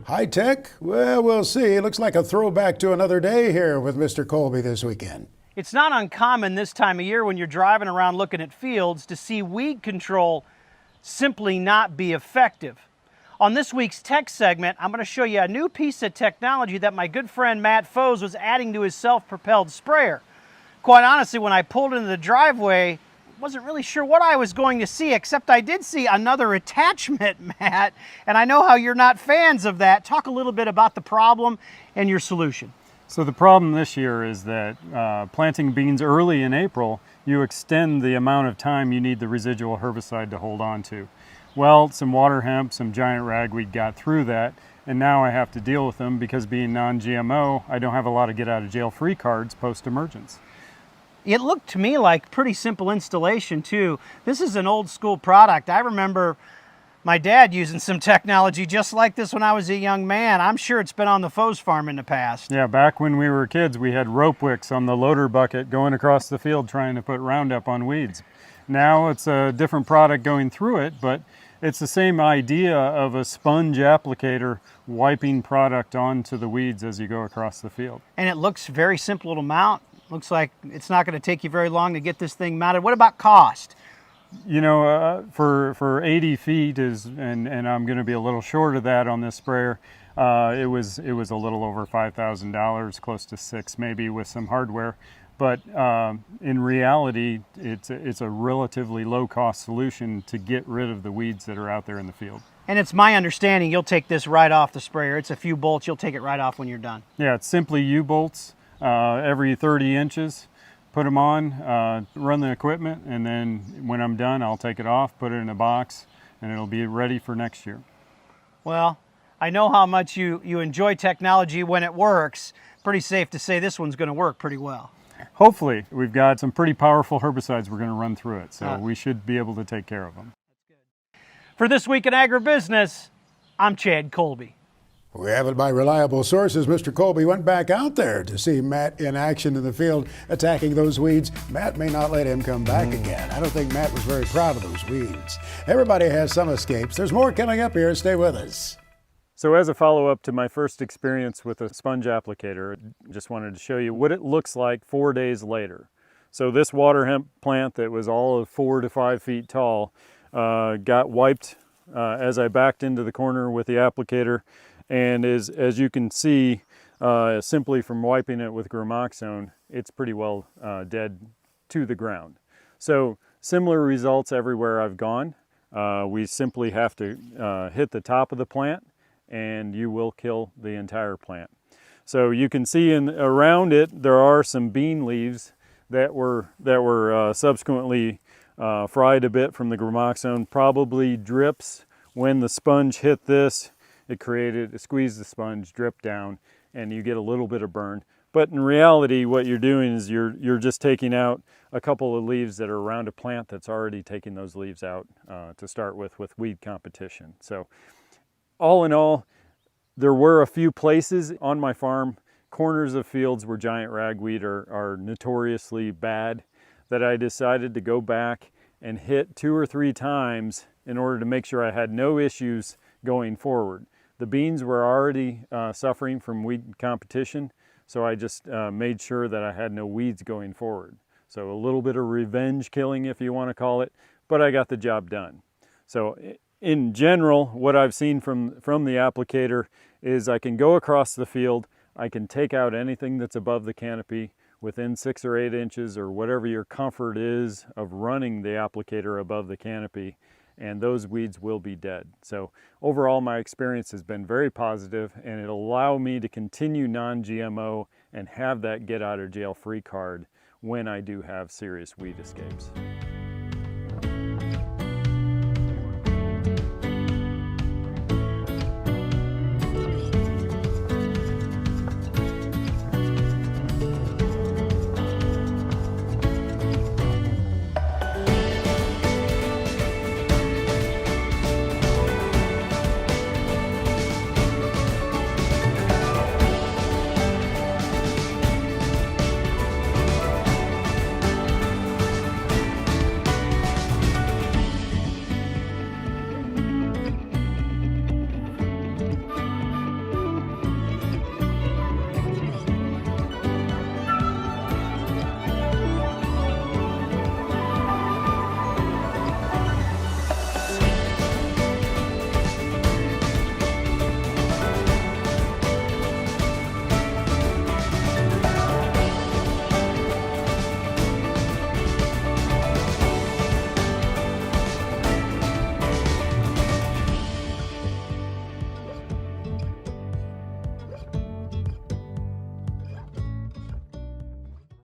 High tech? Well, we'll see. It looks like a throwback to another day here with Mr. Colby this weekend. It's not uncommon this time of year when you're driving around looking at fields to see weed control simply not be effective. On this week's tech segment, I'm going to show you a new piece of technology that my good friend Matt Foes was adding to his self-propelled sprayer. Quite honestly, when I pulled into the driveway, wasn't really sure what I was going to see, except I did see another attachment, Matt, and I know how you're not fans of that. Talk a little bit about the problem and your solution. So the problem this year is that planting beans early in April, you extend the amount of time you need the residual herbicide to hold on to. Well, some water hemp, some giant ragweed got through that, and now I have to deal with them because being non-GMO, I don't have a lot of get out of jail free cards post-emergence. It looked to me like pretty simple installation too. This is an old school product. I remember my dad using some technology just like this when I was a young man. I'm sure it's been on the Foes farm in the past. Yeah, back when we were kids, we had rope wicks on the loader bucket going across the field trying to put Roundup on weeds. Now it's a different product going through it, but it's the same idea of a sponge applicator wiping product onto the weeds as you go across the field. And it looks very simple to mount. Looks like it's not going to take you very long to get this thing mounted. What about cost? You know, for 80 feet and I'm going to be a little short of that on this sprayer. It was a little over $5,000, close to $6,000 maybe with some hardware. But in reality, it's a relatively low-cost solution to get rid of the weeds that are out there in the field. And it's my understanding you'll take this right off the sprayer. It's a few bolts. You'll take it right off when you're done. Yeah, it's simply U-bolts every 30 inches. Put them on, run the equipment, and then when I'm done, I'll take it off, put it in a box, and it'll be ready for next year. Well, I know how much you enjoy technology when it works. Pretty safe to say this one's going to work pretty well. Hopefully. We've got some pretty powerful herbicides we're going to run through it, so we should be able to take care of them. For This Week in Agribusiness, I'm Chad Colby. We have it by reliable sources. Mr. Colby went back out there to see Matt in action in the field attacking those weeds. Matt may not let him come back again. I don't think Matt was very proud of those weeds. Everybody has some escapes. There's more coming up here. Stay with us. So as a follow-up to my first experience with a sponge applicator, just wanted to show you what it looks like 4 days later. So this water hemp plant that was all of 4 to 5 feet tall got wiped as I backed into the corner with the applicator. And as you can see, simply from wiping it with Gramoxone, it's pretty well dead to the ground. So similar results everywhere I've gone. We simply have to hit the top of the plant and you will kill the entire plant. So you can see around it there are some bean leaves that were subsequently fried a bit from the Gramoxone, probably drips. When the sponge hit this, it squeezed the sponge, drip down, and you get a little bit of burn. But in reality, what you're doing is you're just taking out a couple of leaves that are around a plant that's already taking those leaves out to start with weed competition. So all in all, there were a few places on my farm, corners of fields where giant ragweed are notoriously bad, that I decided to go back and hit 2 or 3 times in order to make sure I had no issues going forward. The beans were already suffering from weed competition, so I just made sure that I had no weeds going forward. So a little bit of revenge killing, if you want to call it, but I got the job done. So in general, what I've seen from the applicator is I can go across the field, I can take out anything that's above the canopy within 6 or 8 inches or whatever your comfort is of running the applicator above the canopy, and those weeds will be dead. So overall, my experience has been very positive, and it'll allow me to continue non-GMO and have that get out of jail free card when I do have serious weed escapes.